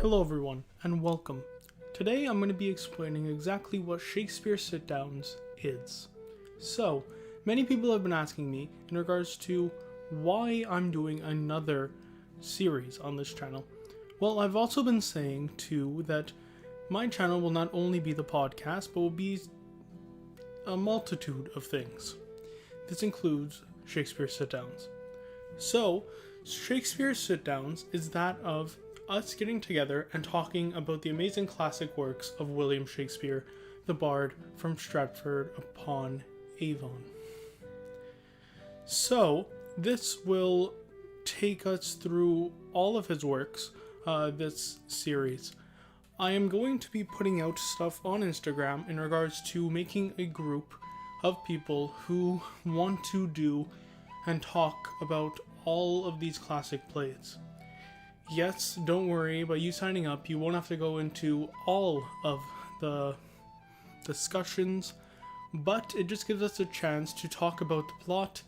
Hello everyone, and welcome. Today I'm going to be explaining exactly what Shakespeare Sitdowns is. So, many people have been asking me in regards to why I'm doing another series on this channel. Well, I've also been saying too that my channel will not only be the podcast, but will be a multitude of things. This includes Shakespeare Sitdowns. So, Shakespeare Sitdowns is that of us getting together and talking about the amazing classic works of William Shakespeare, the Bard from Stratford upon Avon. So, this will take us through all of his works, this series. I am going to be putting out stuff on Instagram in regards to making a group of people who want to do and talk about all of these classic plays. Yes, don't worry, by you signing up, you won't have to go into all of the discussions, but it just gives us a chance to talk about the plot,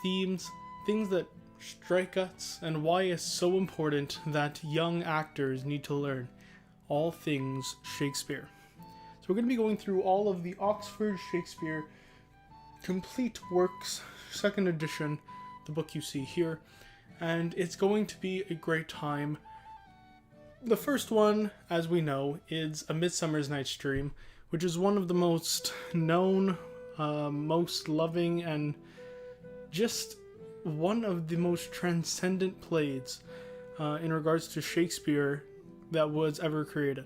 themes, things that strike us, and why it's so important that young actors need to learn all things Shakespeare. So we're going to be going through all of the Oxford Shakespeare Complete Works, 2nd edition, the book you see here. And it's going to be a great time. The first one, as we know, is A Midsummer Night's Dream, which is one of the most known, most loving, and just one of the most transcendent plays in regards to Shakespeare that was ever created.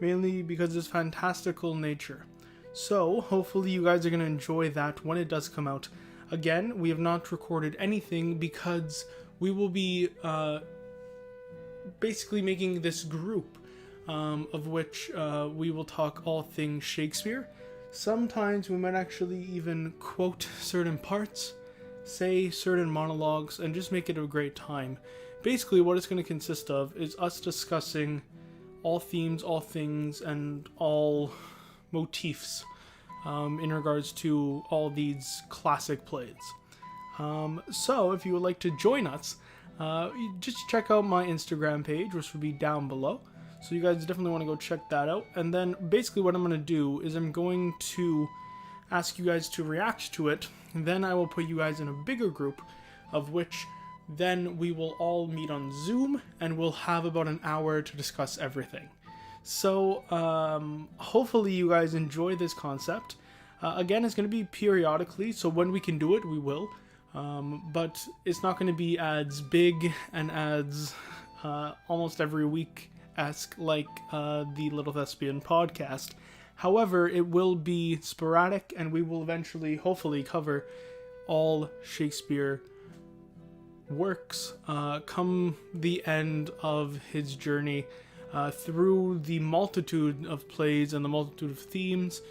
Mainly because of its fantastical nature. So, hopefully you guys are going to enjoy that when it does come out. Again, we have not recorded anything because we will be basically making this group of which we will talk all things Shakespeare. Sometimes we might actually even quote certain parts, say certain monologues, and just make it a great time. Basically, what it's going to consist of is us discussing all themes, all things, and all motifs in regards to all these classic plays. So, if you would like to join us, just check out my Instagram page, which will be down below. So you guys definitely want to go check that out. And then basically what I'm going to do is I'm going to ask you guys to react to it. And then I will put you guys in a bigger group, of which then we will all meet on Zoom and we'll have about an hour to discuss everything. So hopefully you guys enjoy this concept. Again, it's going to be periodically, so when we can do it, we will. But it's not going to be as big and as almost every week-esque like the Little Thespian podcast. However, it will be sporadic, and we will eventually, hopefully, cover all Shakespeare works come the end of his journey through the multitude of plays and the multitude of themes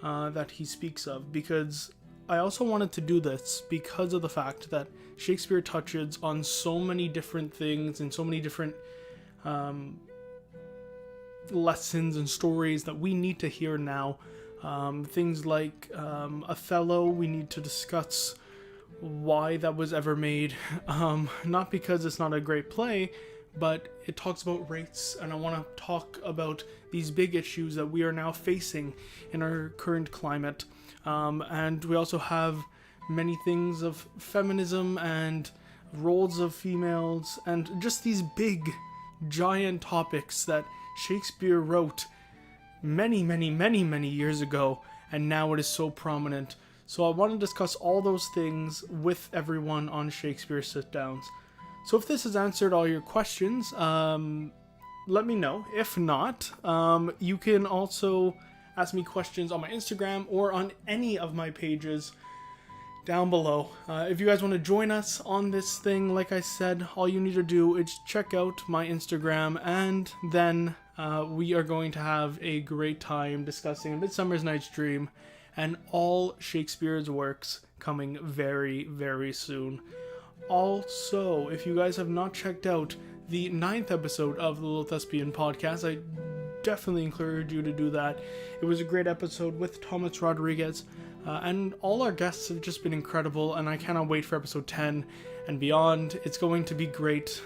that he speaks of, because I also wanted to do this because of the fact that Shakespeare touches on so many different things and so many different lessons and stories that we need to hear now. Things like Othello, we need to discuss why that was ever made. Not because it's not a great play, but it talks about race, and I want to talk about these big issues that we are now facing in our current climate. And we also have many things of feminism and roles of females and just these big, giant topics that Shakespeare wrote many, many, many, many years ago, and now it is so prominent. So I want to discuss all those things with everyone on Shakespeare Sitdowns. So if this has answered all your questions, let me know. If not, you can also ask me questions on my Instagram or on any of my pages down below. If you guys want to join us on this thing, like I said, all you need to do is check out my Instagram, and then we are going to have a great time discussing A Midsummer Night's Dream and all Shakespeare's works coming very, very soon. Also, if you guys have not checked out the 9th episode of the Little Thespian podcast, I definitely encourage you to do that. It was a great episode with Thomas Rodriguez. And all our guests have just been incredible, and I cannot wait for episode 10 and beyond. It's going to be great.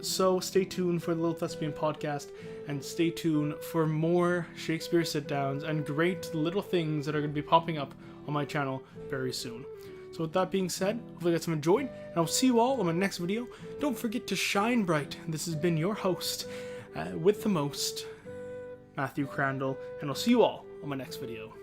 So stay tuned for the Little Thespian podcast, and stay tuned for more Shakespeare Sitdowns and great little things that are going to be popping up on my channel very soon. So with that being said, hopefully you guys have enjoyed, and I'll see you all on my next video. Don't forget to shine bright. This has been your host, with the most, Matthew Crandall, and I'll see you all on my next video.